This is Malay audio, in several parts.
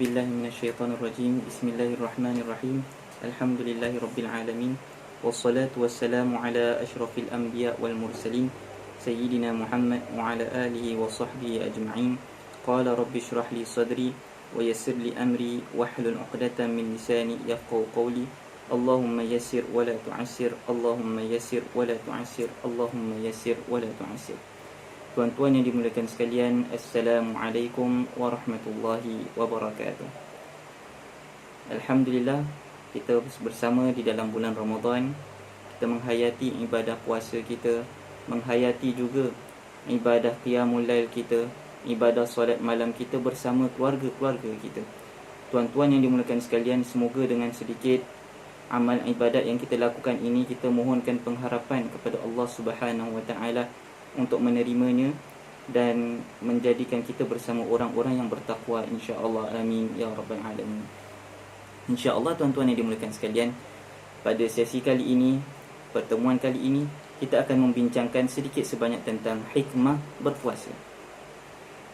billahi minasyaitonir rajim. Bismillahirrahmanirrahim. Alhamdulillahi rabbil alamin. Wassalatu wassalamu ala asyrafil anbiya wal mursalin sayyidina Muhammad wa ala alihi wa sahbihi ajma'in. Qala rabbi shrah li sadri wa yassir li amri wahlul 'uqdatam min lisani yafqahu qawli. Allahumma yassir wa la tu'assir. Allahumma yassir wa la tu'assir. Allahumma yassir wa la tu'assir. Tuan-tuan yang dimuliakan sekalian, Assalamualaikum warahmatullahi wabarakatuh. Alhamdulillah, kita bersama di dalam bulan Ramadan. Kita menghayati ibadah puasa kita, menghayati juga ibadah qiyamul lail kita, ibadah solat malam kita bersama keluarga-keluarga kita. Tuan-tuan yang dimuliakan sekalian, semoga dengan sedikit amal ibadat yang kita lakukan ini, kita mohonkan pengharapan kepada Allah Subhanahu wa taala untuk menerimanya dan menjadikan kita bersama orang-orang yang bertakwa, insya-Allah. Amin ya rabbal alamin. Insya-Allah, tuan-tuan yang dimuliakan sekalian, pada sesi kali ini, pertemuan kali ini, kita akan membincangkan sedikit sebanyak tentang hikmah berpuasa.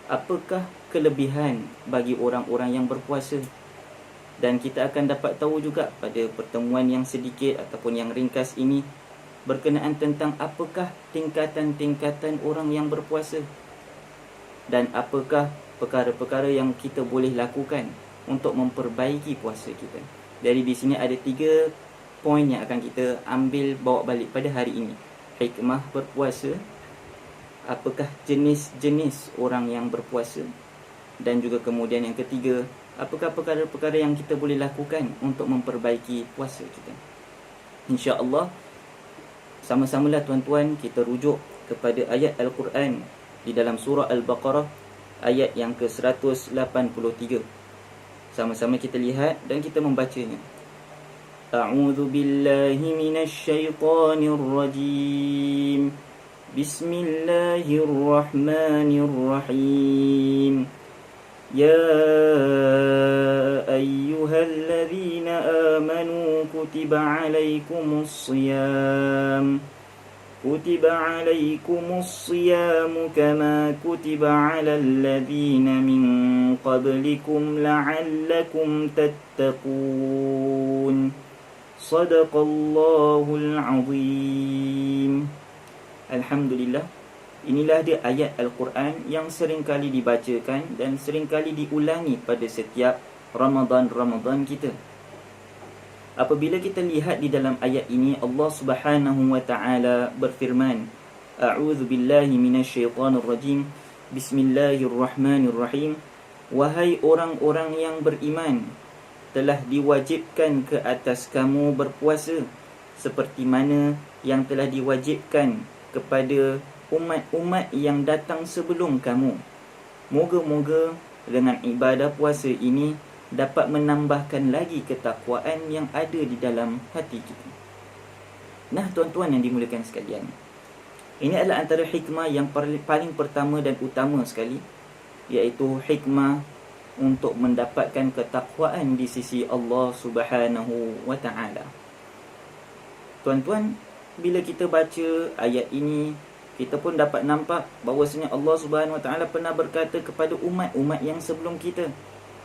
Apakah kelebihan bagi orang-orang yang berpuasa? Dan kita akan dapat tahu juga pada pertemuan yang sedikit ataupun yang ringkas ini berkenaan tentang apakah tingkatan-tingkatan orang yang berpuasa dan apakah perkara-perkara yang kita boleh lakukan untuk memperbaiki puasa kita. Jadi di sini ada 3 poin yang akan kita ambil bawa balik pada hari ini. Hikmah berpuasa, apakah jenis-jenis orang yang berpuasa, dan juga kemudian yang ketiga, apakah perkara-perkara yang kita boleh lakukan untuk memperbaiki puasa kita. Insya-Allah, sama-samalah tuan-tuan kita rujuk kepada ayat Al-Quran di dalam surah Al-Baqarah ayat yang ke-183. Sama-sama kita lihat dan kita membacanya. A'udzu billahi minasy syaithanir rajim. Bismillahirrahmanirrahim. Ya ayyuhalladzina amanu kutiba alaikumus siyam kama kutiba alal ladzina min qablikum la'allakum tattaqun. Shadaqallahul azim. Alhamdulillah, inilah dia ayat Al-Quran yang seringkali dibacakan dan seringkali diulangi pada setiap Ramadan kita. Apabila kita lihat di dalam ayat ini, Allah Subhanahu wa taala berfirman, A'udzu billahi minasyaitonir rajim. Bismillahirrahmanirrahim. Wahai orang-orang yang beriman, telah diwajibkan ke atas kamu berpuasa seperti mana yang telah diwajibkan kepada umat-umat yang datang sebelum kamu. Moga-moga dengan ibadah puasa ini dapat menambahkan lagi ketakwaan yang ada di dalam hati kita. Nah, tuan-tuan yang dimuliakan sekalian, ini adalah antara hikmah yang paling pertama dan utama sekali, iaitu hikmah untuk mendapatkan ketakwaan di sisi Allah Subhanahu wa taala. Tuan-tuan, bila kita baca ayat ini, kita pun dapat nampak bahawasanya Allah Subhanahu wa taala pernah berkata kepada umat-umat yang sebelum kita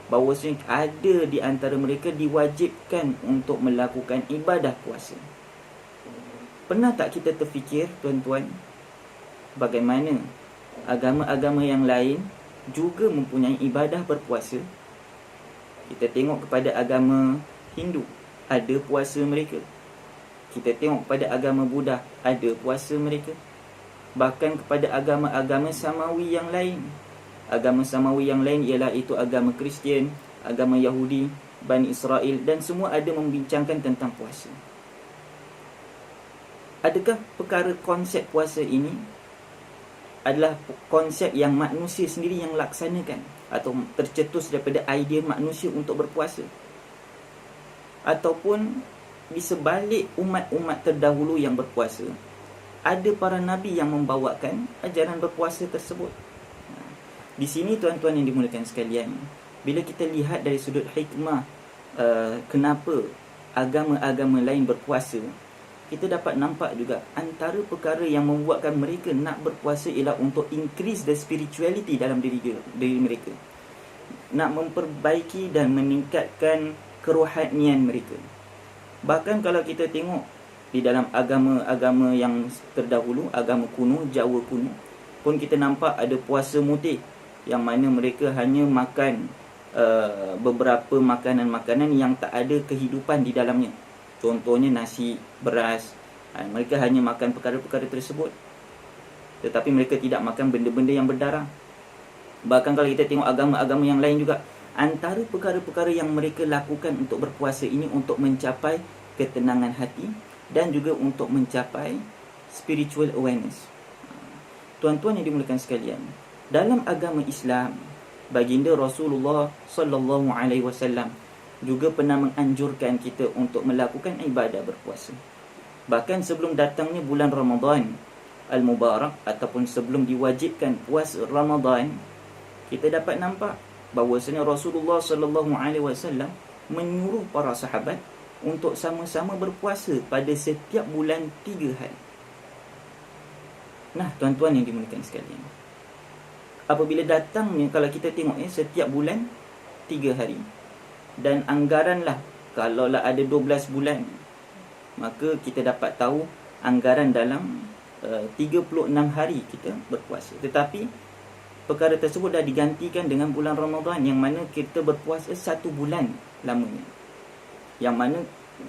bahawasanya ada di antara mereka diwajibkan untuk melakukan ibadah puasa. Pernah tak kita terfikir, tuan-tuan, bagaimana agama-agama yang lain juga mempunyai ibadah berpuasa? Kita tengok kepada agama Hindu, ada puasa mereka. Kita tengok kepada agama Buddha, ada puasa mereka. Bahkan kepada agama-agama Samawi yang lain. Agama Samawi yang lain ialah itu agama Kristian, agama Yahudi, Bani Israel, dan semua ada membincangkan tentang puasa. Adakah perkara konsep puasa ini adalah konsep yang manusia sendiri yang laksanakan, atau tercetus daripada idea manusia untuk berpuasa? Ataupun di sebalik umat-umat terdahulu yang berpuasa, ada para nabi yang membawakan ajaran berpuasa tersebut? Di sini, tuan-tuan yang dimuliakan sekalian, bila kita lihat dari sudut hikmah kenapa agama-agama lain berpuasa, kita dapat nampak juga antara perkara yang membuatkan mereka nak berpuasa ialah untuk increase the spirituality dalam diri mereka. nak memperbaiki dan meningkatkan kerohanian mereka. Bahkan kalau kita tengok di dalam agama-agama yang terdahulu, agama kuno, Jawa kuno, pun kita nampak ada puasa mutih, yang mana mereka hanya makan beberapa makanan-makanan yang tak ada kehidupan di dalamnya. Contohnya nasi, beras. Mereka hanya makan perkara-perkara tersebut, tetapi mereka tidak makan benda-benda yang berdarah. Bahkan kalau kita tengok agama-agama yang lain juga, antara perkara-perkara yang mereka lakukan untuk berpuasa ini untuk mencapai ketenangan hati dan juga untuk mencapai spiritual awareness. Tuan-tuan yang dimuliakan sekalian, dalam agama Islam, baginda Rasulullah sallallahu alaihi wasallam juga pernah menganjurkan kita untuk melakukan ibadah berpuasa. Bahkan sebelum datangnya bulan Ramadan Al-Mubarak, ataupun sebelum diwajibkan puasa Ramadan, kita dapat nampak bahawasanya Rasulullah sallallahu alaihi wasallam menyuruh para sahabat untuk sama-sama berpuasa pada setiap bulan 3 hari. Nah, tuan-tuan yang dimuliakan sekalian, apabila datangnya, kalau kita tengok setiap bulan 3 hari, dan anggaranlah kalaulah ada 12 bulan, maka kita dapat tahu anggaran dalam 36 hari kita berpuasa. Tetapi perkara tersebut dah digantikan dengan bulan Ramadan, yang mana kita berpuasa 1 bulan lamanya, yang mana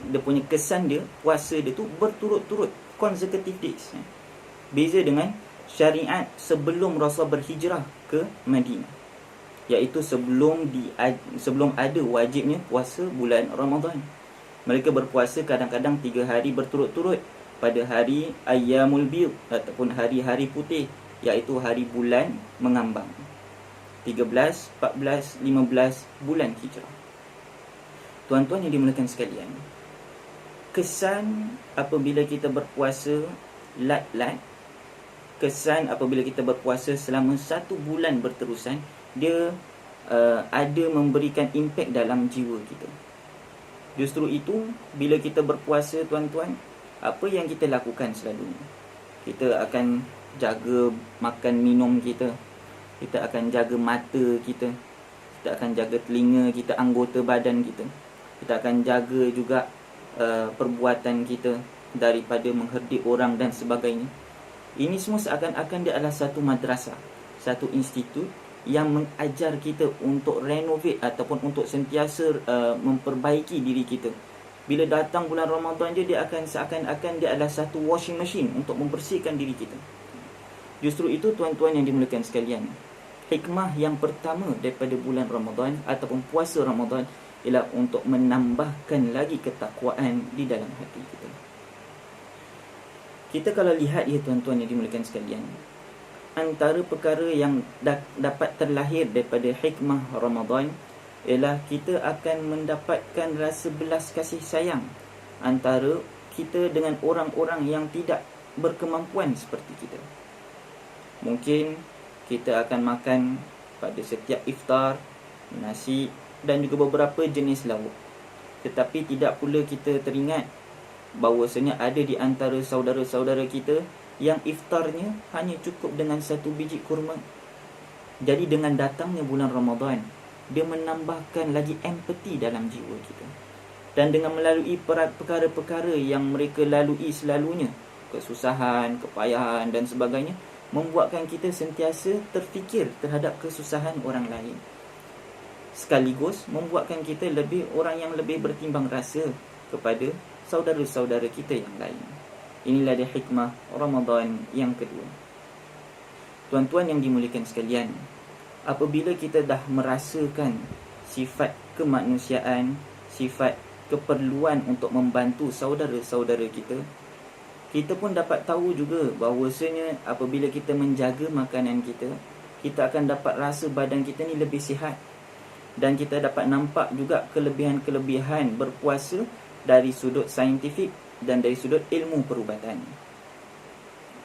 dia punya kesan dia, puasa dia tu berturut-turut, consecutive days. Beza dengan syariat sebelum Rasul berhijrah ke Madinah, iaitu sebelum ada wajibnya puasa bulan Ramadan. Mereka berpuasa kadang-kadang 3 hari berturut-turut pada hari Ayyamul Bid, ataupun hari-hari putih, iaitu hari bulan mengambang, 13, 14, 15 bulan hijrah. Tuan-tuan yang dimuliakan sekalian, kesan apabila kita berpuasa lat-lat, kesan apabila kita berpuasa selama 1 bulan berterusan, dia ada memberikan impak dalam jiwa kita. Justru itu, bila kita berpuasa, tuan-tuan, apa yang kita lakukan selalunya? Kita akan jaga makan minum kita, kita akan jaga mata kita, kita akan jaga telinga kita, anggota badan kita, kita akan jaga juga perbuatan kita daripada mengherdik orang dan sebagainya. Ini semua seakan-akan dia adalah satu madrasah, satu institut yang mengajar kita untuk renovate ataupun untuk sentiasa memperbaiki diri kita. Bila datang bulan Ramadan je, dia akan seakan-akan dia adalah satu washing machine untuk membersihkan diri kita. Justru itu, tuan-tuan yang dimuliakan sekalian, hikmah yang pertama daripada bulan Ramadan ataupun puasa Ramadan ialah untuk menambahkan lagi ketakwaan di dalam hati kita. Kita kalau lihat tuan-tuan yang dimuliakan sekalian, antara perkara yang dapat terlahir daripada hikmah Ramadan ialah kita akan mendapatkan rasa belas kasih sayang antara kita dengan orang-orang yang tidak berkemampuan seperti kita. Mungkin kita akan makan pada setiap iftar nasi dan juga beberapa jenis lauk, tetapi tidak pula kita teringat bahawasanya ada di antara saudara-saudara kita yang iftarnya hanya cukup dengan 1 biji kurma. Jadi dengan datangnya bulan Ramadan, dia menambahkan lagi empati dalam jiwa kita. Dan dengan melalui perkara-perkara yang mereka lalui selalunya, kesusahan, kepayahan dan sebagainya, membuatkan kita sentiasa terfikir terhadap kesusahan orang lain. Sekaligus membuatkan kita orang yang lebih bertimbang rasa kepada saudara-saudara kita yang lain. Inilah dia hikmah Ramadan yang kedua. Tuan-tuan yang dimuliakan sekalian, apabila kita dah merasakan sifat kemanusiaan, sifat keperluan untuk membantu saudara-saudara kita, kita pun dapat tahu juga bahawasanya apabila kita menjaga makanan kita, kita akan dapat rasa badan kita ni lebih sihat. Dan kita dapat nampak juga kelebihan-kelebihan berpuasa dari sudut saintifik dan dari sudut ilmu perubatan.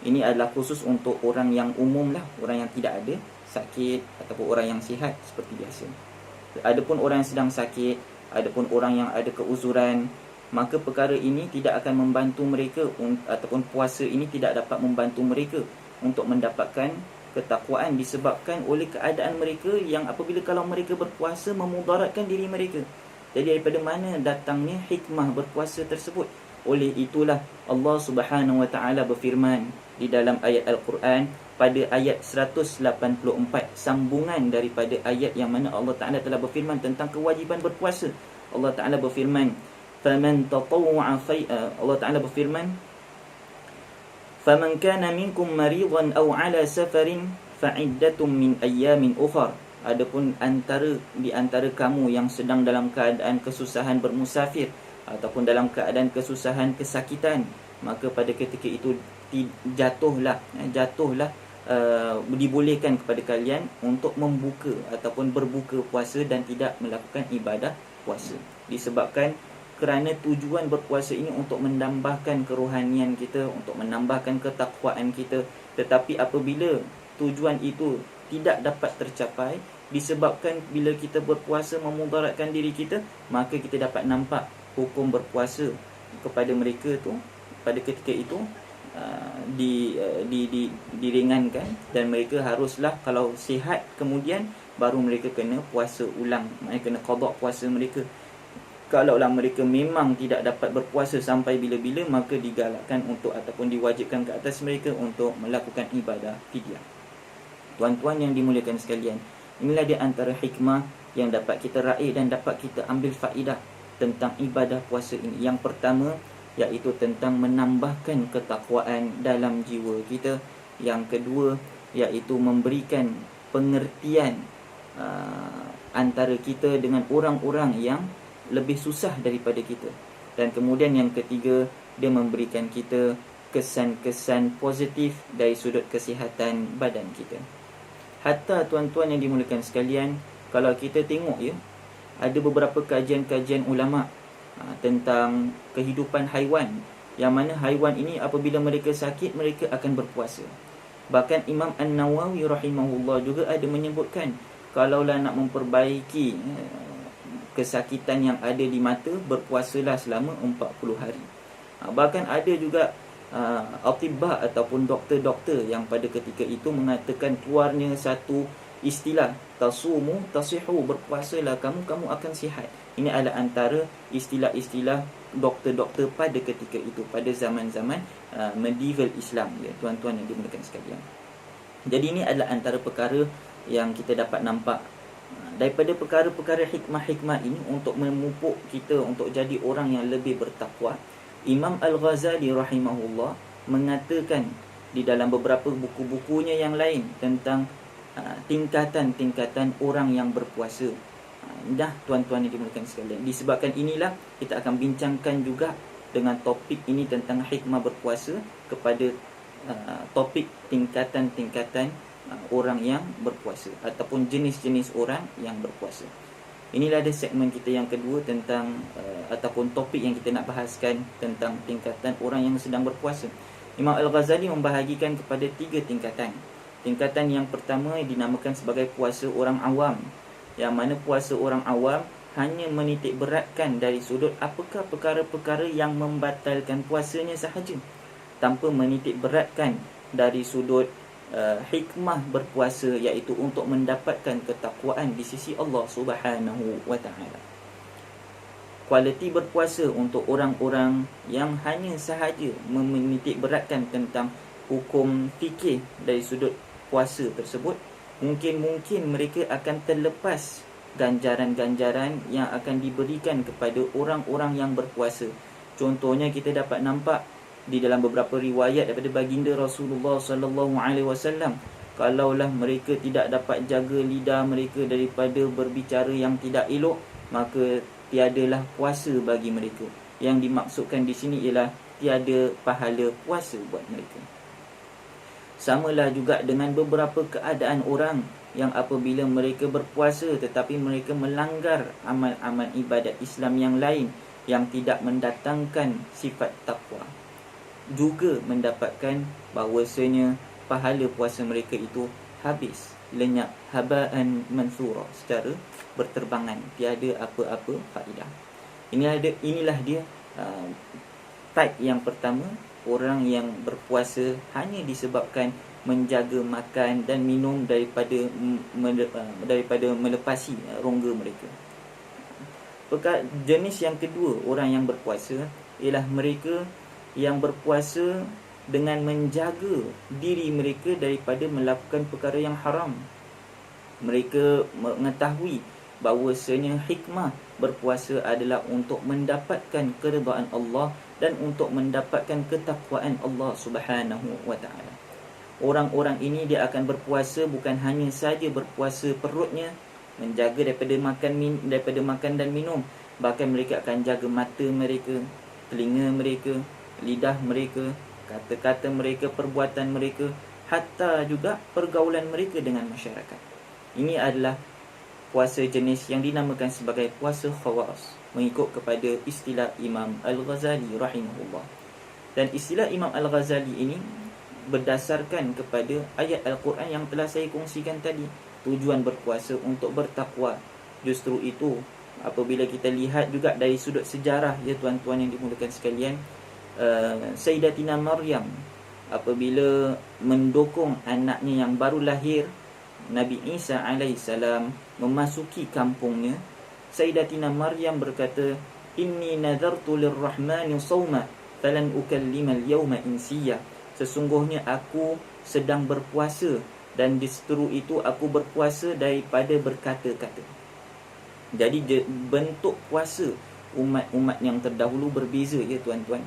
Ini adalah khusus untuk orang yang umum lah, orang yang tidak ada sakit ataupun orang yang sihat seperti biasa. Adapun orang yang sedang sakit, adapun orang yang ada keuzuran, maka perkara ini tidak akan membantu mereka, ataupun puasa ini tidak dapat membantu mereka untuk mendapatkan ketakwaan disebabkan oleh keadaan mereka yang apabila kalau mereka berpuasa memudaratkan diri mereka. Jadi daripada mana datangnya hikmah berpuasa tersebut? Oleh itulah Allah Subhanahu wa taala berfirman di dalam ayat Al-Quran pada ayat 184, sambungan daripada ayat yang mana Allah Taala telah berfirman tentang kewajiban berpuasa. Allah Taala berfirman, "Faman tatawwa'a Allah Taala berfirman, "Faman kana minkum maridan aw 'ala safarin fa'iddatun min ayyamin ukhra." Adapun di antara kamu yang sedang dalam keadaan kesusahan bermusafir ataupun dalam keadaan kesusahan kesakitan, maka pada ketika itu jatuhlah dibolehkan kepada kalian untuk membuka ataupun berbuka puasa dan tidak melakukan ibadah puasa. Disebabkan kerana tujuan berpuasa ini untuk menambahkan kerohanian kita, untuk menambahkan ketakwaan kita. Tetapi apabila tujuan itu tidak dapat tercapai, disebabkan bila kita berpuasa memudaratkan diri kita, maka kita dapat nampak hukum berpuasa kepada mereka tu pada ketika itu diringankan, dan mereka haruslah kalau sihat kemudian baru mereka kena puasa ulang, mereka kena qada puasa mereka. Kalaulah mereka memang tidak dapat berpuasa sampai bila-bila, maka digalakkan untuk ataupun diwajibkan ke atas mereka untuk melakukan ibadah fidyah. Tuan-tuan yang dimuliakan sekalian, inilah di antara hikmah yang dapat kita raih dan dapat kita ambil faedah tentang ibadah puasa ini. Yang pertama iaitu tentang menambahkan ketakwaan dalam jiwa kita. Yang kedua iaitu memberikan pengertian antara kita dengan orang-orang yang lebih susah daripada kita. Dan kemudian yang ketiga, dia memberikan kita kesan-kesan positif dari sudut kesihatan badan kita. Hatta tuan-tuan yang dimuliakan sekalian, kalau kita tengok ada beberapa kajian-kajian ulama tentang kehidupan haiwan, yang mana haiwan ini apabila mereka sakit, mereka akan berpuasa. Bahkan Imam An-Nawawi rahimahullah juga ada menyebutkan, kalaulah nak memperbaiki kesakitan yang ada di mata, berpuasalah selama 40 hari. Bahkan ada juga atibah ataupun doktor-doktor yang pada ketika itu mengatakan keluarnya satu istilah, tasumu tasihu, berpuasalah kamu akan sihat. Ini adalah antara istilah-istilah doktor-doktor pada ketika itu, pada zaman-zaman medieval Islam, tuan-tuan yang dimuliakan sekalian. Jadi ini adalah antara perkara yang kita dapat nampak daripada perkara-perkara hikmah-hikmah ini untuk memupuk kita untuk jadi orang yang lebih bertakwa. Imam Al-Ghazali rahimahullah mengatakan di dalam beberapa buku-bukunya yang lain tentang tingkatan-tingkatan orang yang berpuasa. Dah tuan-tuan yang dimuliakan sekalian, disebabkan inilah kita akan bincangkan juga dengan topik ini tentang hikmah berpuasa kepada topik tingkatan-tingkatan orang yang berpuasa ataupun jenis-jenis orang yang berpuasa. Inilah ada segmen kita yang kedua tentang ataupun topik yang kita nak bahaskan tentang tingkatan orang yang sedang berpuasa. Imam Al-Ghazali membahagikan kepada 3 tingkatan. Tingkatan yang pertama dinamakan sebagai puasa orang awam, yang mana puasa orang awam hanya menitik beratkan dari sudut apakah perkara-perkara yang membatalkan puasanya sahaja, tanpa menitik beratkan dari sudut hikmah berpuasa, iaitu untuk mendapatkan ketakwaan di sisi Allah Subhanahu wa taala. Kualiti berpuasa untuk orang-orang yang hanya sahaja menitik beratkan tentang hukum fikih dari sudut puasa tersebut, mungkin mereka akan terlepas ganjaran-ganjaran yang akan diberikan kepada orang-orang yang berpuasa. Contohnya kita dapat nampak di dalam beberapa riwayat daripada baginda Rasulullah sallallahu alaihi wasallam, kalaulah mereka tidak dapat jaga lidah mereka daripada berbicara yang tidak elok, maka tiadalah puasa bagi mereka. Yang dimaksudkan di sini ialah tiada pahala puasa buat mereka. Samalah juga dengan beberapa keadaan orang yang apabila mereka berpuasa tetapi mereka melanggar amal-amal ibadat Islam yang lain yang tidak mendatangkan sifat takwa, juga mendapatkan bahawasanya pahala puasa mereka itu habis, lenyap, haba'an mansura, secara berterbangan, tiada apa-apa faedah. Inilah dia type yang pertama, orang yang berpuasa hanya disebabkan menjaga makan dan minum daripada melepasi rongga mereka. Jenis yang kedua orang yang berpuasa ialah mereka yang berpuasa dengan menjaga diri mereka daripada melakukan perkara yang haram. Mereka mengetahui bahawasanya hikmah berpuasa adalah untuk mendapatkan keredaan Allah dan untuk mendapatkan ketakwaan Allah Subhanahu wa taala. Orang-orang ini dia akan berpuasa bukan hanya saja berpuasa perutnya, menjaga daripada makan dan minum, bahkan mereka akan jaga mata mereka, telinga mereka, lidah mereka, kata-kata mereka, perbuatan mereka, hatta juga pergaulan mereka dengan masyarakat. Ini adalah puasa jenis yang dinamakan sebagai puasa khawas, mengikut kepada istilah Imam Al-Ghazali rahimahullah. Dan istilah Imam Al-Ghazali ini berdasarkan kepada ayat Al-Quran yang telah saya kongsikan tadi. Tujuan berpuasa untuk bertakwa. Justru itu, apabila kita lihat juga dari sudut sejarah, ya tuan-tuan yang dimulakan sekalian, Sayyidatina Maryam apabila mendukung anaknya yang baru lahir, Nabi Isa alaihissalam, memasuki kampungnya, Sayyidatina Maryam berkata, "Inni nadartu lirrahmani sawma falan ukallima al-yawma insiya." Sesungguhnya aku sedang berpuasa dan disuruh itu aku berpuasa daripada berkata-kata. Jadi bentuk puasa umat-umat yang terdahulu berbeza, ya tuan-tuan.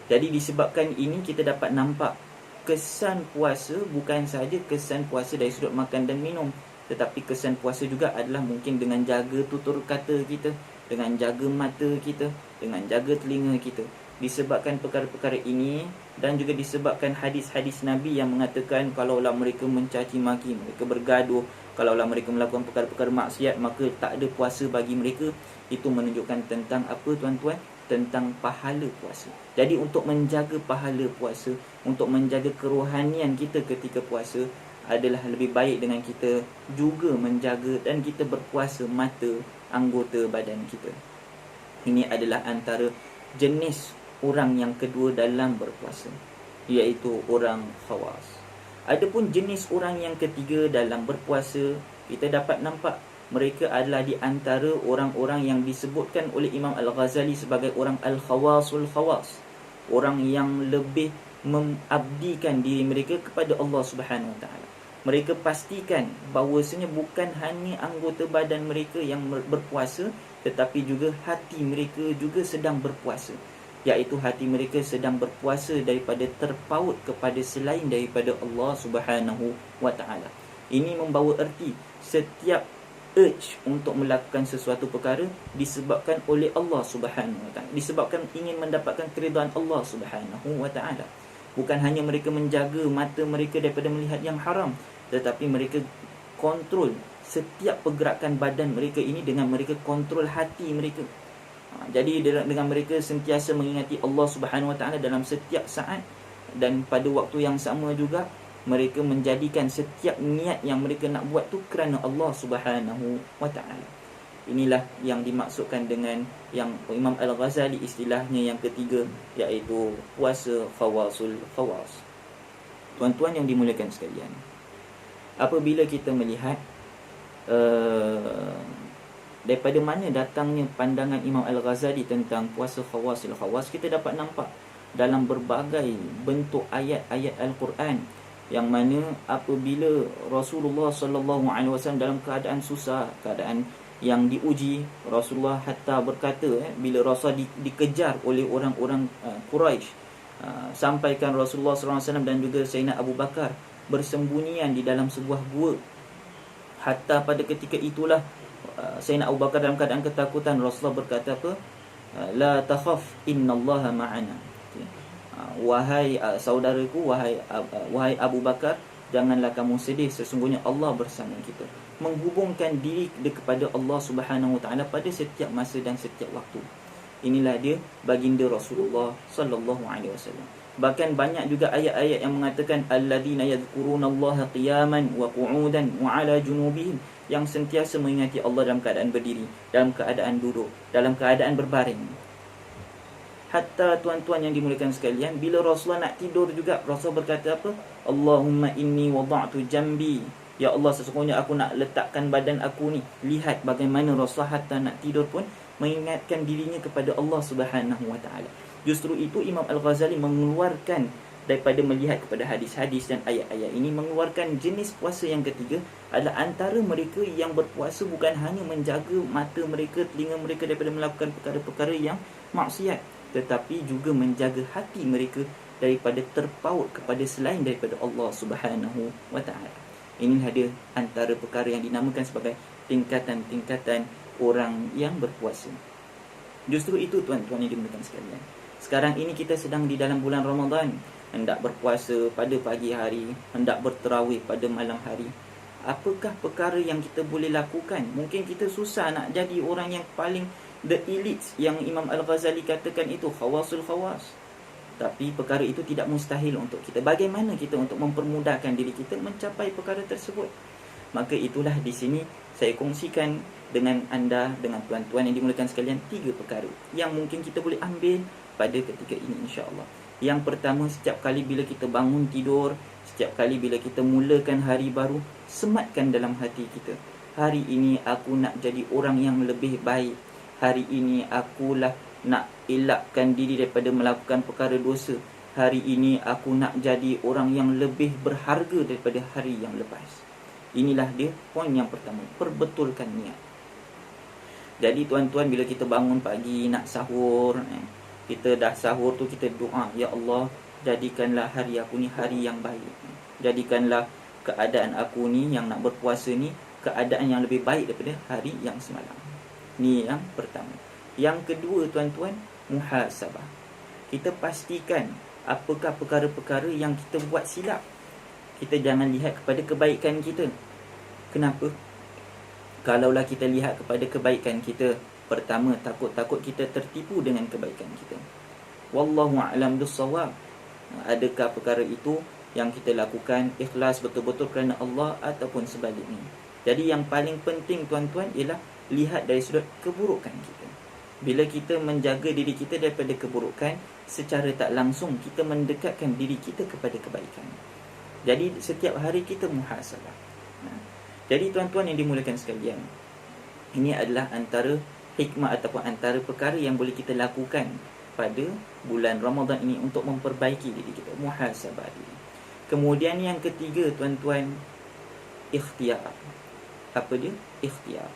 Jadi disebabkan ini kita dapat nampak kesan puasa bukan sahaja kesan puasa dari sudut makan dan minum, tetapi kesan puasa juga adalah mungkin dengan jaga tutur kata kita, dengan jaga mata kita, dengan jaga telinga kita. Disebabkan perkara-perkara ini dan juga disebabkan hadis-hadis Nabi yang mengatakan kalaulah mereka mencaci maki, mereka bergaduh, kalaulah mereka melakukan perkara-perkara maksiat, maka tak ada puasa bagi mereka. Itu menunjukkan tentang apa tuan-tuan? Tentang pahala puasa. Jadi untuk menjaga pahala puasa, untuk menjaga kerohanian kita ketika puasa, adalah lebih baik dengan kita juga menjaga dan kita berpuasa mata anggota badan kita. Ini adalah antara jenis orang yang kedua dalam berpuasa, iaitu orang khawas. Adapun jenis orang yang ketiga dalam berpuasa, kita dapat nampak mereka adalah di antara orang-orang yang disebutkan oleh Imam Al-Ghazali sebagai orang al-khawasul khawas, orang yang lebih mengabdikan diri mereka kepada Allah Subhanahu wa taala. Mereka pastikan bahawasanya bukan hanya anggota badan mereka yang berpuasa, tetapi juga hati mereka juga sedang berpuasa, iaitu hati mereka sedang berpuasa daripada terpaut kepada selain daripada Allah Subhanahu wa taala. Ini membawa erti setiap urge untuk melakukan sesuatu perkara disebabkan oleh Allah Subhanahu wa taala, disebabkan ingin mendapatkan keridaan Allah Subhanahu wa taala. Bukan hanya mereka menjaga mata mereka daripada melihat yang haram, tetapi mereka kontrol setiap pergerakan badan mereka ini dengan mereka kontrol hati mereka. Jadi dengan mereka sentiasa mengingati Allah Subhanahu wa taala dalam setiap saat, dan pada waktu yang sama juga mereka menjadikan setiap niat yang mereka nak buat tu kerana Allah Subhanahu wa taala. Inilah yang dimaksudkan dengan yang Imam Al-Ghazali istilahnya yang ketiga, iaitu puasa khawasul khawas. Tuan-tuan yang dimuliakan sekalian, apabila kita melihat daripada mana datangnya pandangan Imam Al-Ghazali tentang puasa khawasul khawas, kita dapat nampak dalam berbagai bentuk ayat-ayat Al-Quran, yang mana apabila Rasulullah sallallahu alaihi wasallam dalam keadaan susah, keadaan yang diuji, Rasulullah hatta berkata, bila Rasulullah dikejar oleh orang-orang Quraisy, sampaikan Rasulullah sallallahu alaihi wasallam dan juga Sayyidina Abu Bakar bersembunyian di dalam sebuah gua. Hatta pada ketika itulah Sayyidina Abu Bakar dalam keadaan ketakutan, Rasulullah berkata apa? La takhaf, innallaha ma'ana. Wahai saudaraku, wahai Abu Bakar, janganlah kamu sedih, sesungguhnya Allah bersama kita. Menghubungkan diri kepada Allah Subhanahu wa taala pada setiap masa dan setiap waktu. Inilah dia baginda Rasulullah sallallahu alaihi wasallam. Bahkan banyak juga ayat-ayat yang mengatakan alladzina yadhkurunallaha qiyaman wa qu'udan wa 'ala junubihim, yang sentiasa mengingati Allah dalam keadaan berdiri, dalam keadaan duduk, dalam keadaan berbaring. Hatta tuan-tuan yang dimuliakan sekalian, bila Rasulullah nak tidur juga, Rasulullah berkata apa? Allahumma inni wada'tu jambi. Ya Allah, sesungguhnya aku nak letakkan badan aku ni. Lihat bagaimana Rasulullah hatta nak tidur pun mengingatkan dirinya kepada Allah Subhanahu wa taala. Justru itu Imam Al-Ghazali mengeluarkan daripada melihat kepada hadis-hadis dan ayat-ayat ini, mengeluarkan jenis puasa yang ketiga adalah antara mereka yang berpuasa bukan hanya menjaga mata mereka, telinga mereka daripada melakukan perkara-perkara yang maksiat, tetapi juga menjaga hati mereka daripada terpaut kepada selain daripada Allah Subhanahu wa taala. Inilah dia antara perkara yang dinamakan sebagai tingkatan-tingkatan orang yang berpuasa. Justru itu tuan-tuan yang dimuliakan sekalian. Sekarang ini kita sedang di dalam bulan Ramadan, hendak berpuasa pada pagi hari, hendak berterawih pada malam hari. Apakah perkara yang kita boleh lakukan? Mungkin kita susah nak jadi orang yang paling the elites yang Imam Al-Ghazali katakan itu khawasul khawas. Tapi perkara itu tidak mustahil untuk kita. Bagaimana kita untuk mempermudahkan diri kita mencapai perkara tersebut? Maka itulah di sini saya kongsikan dengan anda, dengan tuan-tuan yang dimuliakan sekalian, 3 perkara yang mungkin kita boleh ambil pada ketika ini insya-Allah. Yang pertama, setiap kali bila kita bangun tidur, setiap kali bila kita mulakan hari baru, sematkan dalam hati kita, hari ini aku nak jadi orang yang lebih baik. Hari ini akulah nak elakkan diri daripada melakukan perkara dosa. Hari ini aku nak jadi orang yang lebih berharga daripada hari yang lepas. Inilah dia poin yang pertama, perbetulkan niat. Jadi tuan-tuan, bila kita bangun pagi nak sahur, kita dah sahur tu kita doa, ya Allah, jadikanlah hari aku ni hari yang baik. Jadikanlah keadaan aku ni yang nak berpuasa ni keadaan yang lebih baik daripada hari yang semalam. Ni yang pertama. Yang kedua tuan-tuan, muhasabah. Kita pastikan apakah perkara-perkara yang kita buat silap. Kita jangan lihat kepada kebaikan kita. Kenapa? Kalaulah kita lihat kepada kebaikan kita, pertama, takut-takut kita tertipu dengan kebaikan kita. Wallahu a'lam bissawab. Adakah perkara itu yang kita lakukan ikhlas betul-betul kerana Allah ataupun sebaliknya? Jadi yang paling penting tuan-tuan ialah lihat dari sudut keburukan kita. Bila kita menjaga diri kita daripada keburukan, secara tak langsung kita mendekatkan diri kita kepada kebaikan. Jadi setiap hari kita muhasabah. Jadi tuan-tuan yang dimuliakan sekalian, ini adalah antara hikmah ataupun antara perkara yang boleh kita lakukan pada bulan Ramadan ini untuk memperbaiki diri kita, muhasabah diri. Kemudian yang ketiga tuan-tuan, ikhtiar. Apa dia? Ikhtiar.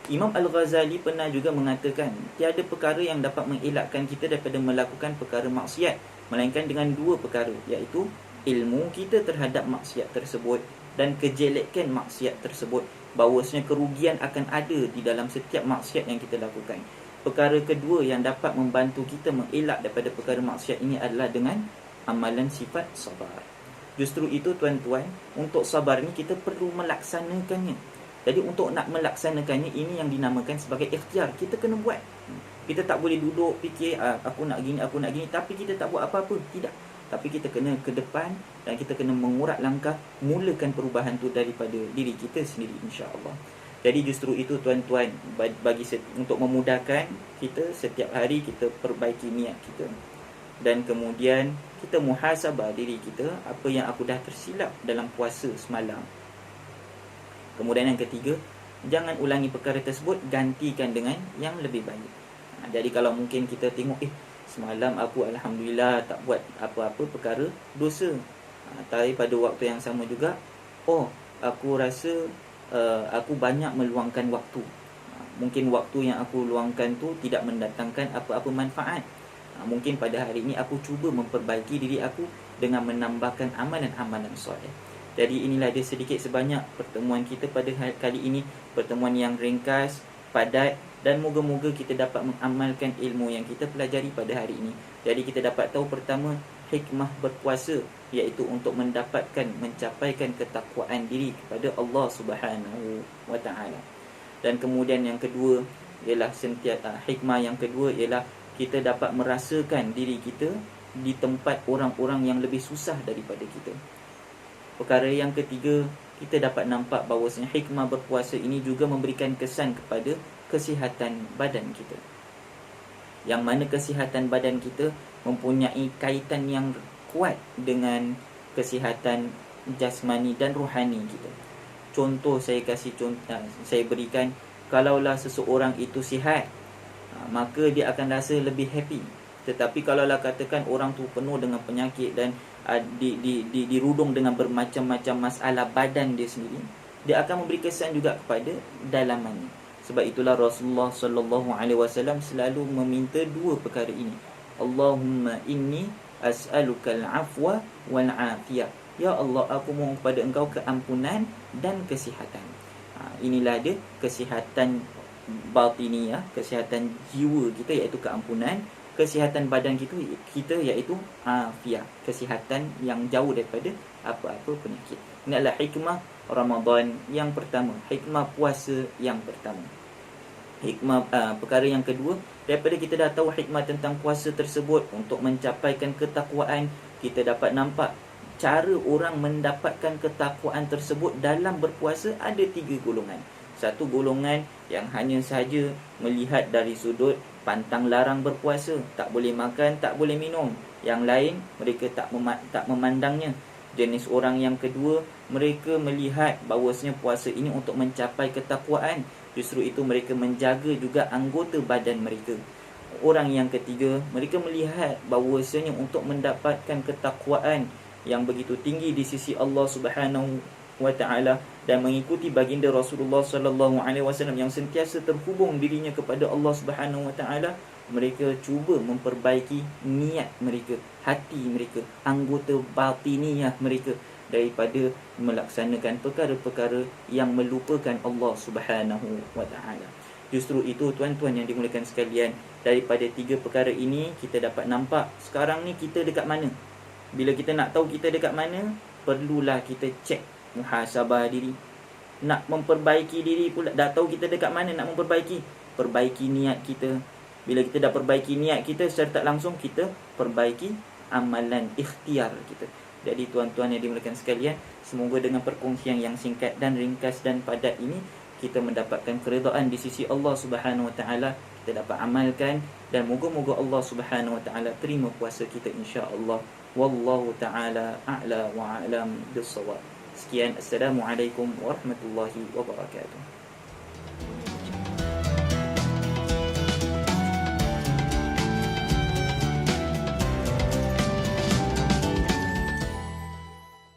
Imam Al-Ghazali pernah juga mengatakan, tiada perkara yang dapat mengelakkan kita daripada melakukan perkara maksiat, melainkan dengan 2 perkara, iaitu ilmu kita terhadap maksiat tersebut dan kejelekan maksiat tersebut. Bahawasanya kerugian akan ada di dalam setiap maksiat yang kita lakukan. Perkara kedua yang dapat membantu kita mengelak daripada perkara maksiat ini adalah dengan amalan sifat sabar. Justru itu tuan-tuan, untuk sabar ni kita perlu melaksanakannya. Jadi untuk nak melaksanakannya, ini yang dinamakan sebagai ikhtiar. Kita kena buat. Kita tak boleh duduk fikir aku nak gini, tapi kita tak buat apa-apa. Tidak. Tapi kita kena ke depan dan kita kena mengurat langkah, mulakan perubahan tu daripada diri kita sendiri insya-Allah. Jadi justru itu tuan-tuan, bagi untuk memudahkan kita, setiap hari kita perbaiki niat kita. Dan kemudian kita muhasabah diri kita, apa yang aku dah tersilap dalam puasa semalam. Kemudian yang ketiga, jangan ulangi perkara tersebut, gantikan dengan yang lebih baik. Jadi kalau mungkin kita tengok, semalam aku alhamdulillah tak buat apa-apa perkara dosa. Tapi pada waktu yang sama juga, aku rasa aku banyak meluangkan waktu. Mungkin waktu yang aku luangkan tu tidak mendatangkan apa-apa manfaat. Mungkin pada hari ini aku cuba memperbaiki diri aku dengan menambahkan amalan-amalan soleh. Jadi inilah dia sedikit sebanyak pertemuan kita pada kali ini. Pertemuan yang ringkas, padat, dan moga-moga kita dapat mengamalkan ilmu yang kita pelajari pada hari ini. Jadi kita dapat tahu pertama, hikmah berpuasa, iaitu untuk mencapaikan ketakwaan diri kepada Allah Subhanahu wa taala. Dan kemudian yang kedua ialah hikmah yang kedua ialah kita dapat merasakan diri kita di tempat orang-orang yang lebih susah daripada kita. Perkara yang ketiga, kita dapat nampak bahawasanya hikmah berpuasa ini juga memberikan kesan kepada kesihatan badan kita. yang mana kesihatan badan kita mempunyai kaitan yang kuat dengan kesihatan jasmani dan rohani kita. Contoh saya berikan, kalaulah seseorang itu sihat, maka dia akan rasa lebih happy. Tetapi kalaulah katakan orang tu penuh dengan penyakit dan dirudung dengan bermacam-macam masalah badan dia sendiri, dia akan memberi kesan juga kepada dalamannya. Sebab itulah Rasulullah sallallahu alaihi wasallam selalu meminta dua perkara ini. Allahumma inni as'alukal afwa wal afiyah. Ya Allah, aku mohon kepada engkau keampunan dan kesihatan. Inilah dia kesihatan batiniyah, kesihatan jiwa kita iaitu keampunan, kesihatan badan kita iaitu afiah, kesihatan yang jauh daripada apa-apa penyakit. Ini adalah hikmah Ramadan yang pertama, hikmah puasa yang pertama. Hikmah perkara yang kedua, daripada kita dah tahu hikmah tentang puasa tersebut untuk mencapaikan ketakwaan, kita dapat nampak cara orang mendapatkan ketakwaan tersebut dalam berpuasa ada 3 golongan. Satu golongan yang hanya sahaja melihat dari sudut pantang larang berpuasa, tak boleh makan, tak boleh minum. Yang lain mereka tak memandangnya. Jenis orang yang kedua, mereka melihat bahawasanya puasa ini untuk mencapai ketakwaan. Justru itu mereka menjaga juga anggota badan mereka. Orang yang ketiga, mereka melihat bahawasanya untuk mendapatkan ketakwaan yang begitu tinggi di sisi Allah Subhanahu wa taala dan mengikuti baginda Rasulullah sallallahu alaihi wasallam yang sentiasa terhubung dirinya kepada Allah Subhanahu wa taala, mereka cuba memperbaiki niat mereka, hati mereka, anggota batiniyah mereka daripada melaksanakan perkara-perkara yang melupakan Allah Subhanahu wa taala. Justru itu tuan-tuan yang dimuliakan sekalian, daripada 3 perkara ini kita dapat nampak sekarang ni kita dekat mana. Bila kita nak tahu kita dekat mana, perlulah kita cek muhasabah diri. Nak memperbaiki diri pula, dah tahu kita dekat mana, nak memperbaiki, perbaiki niat kita. Bila kita dah perbaiki niat kita, secara tak langsung kita perbaiki amalan ikhtiar kita. Jadi tuan-tuan yang dimuliakan sekalian, semoga dengan perkongsian yang singkat dan ringkas dan padat ini, kita mendapatkan keridaan di sisi Allah Subhanahu wa taala, kita dapat amalkan, dan moga-moga Allah Subhanahu wa taala terima puasa kita insya-Allah. Wallahu ta'ala a'la wa a'lam bis-shawab. Sekian, assalamualaikum warahmatullahi wabarakatuh.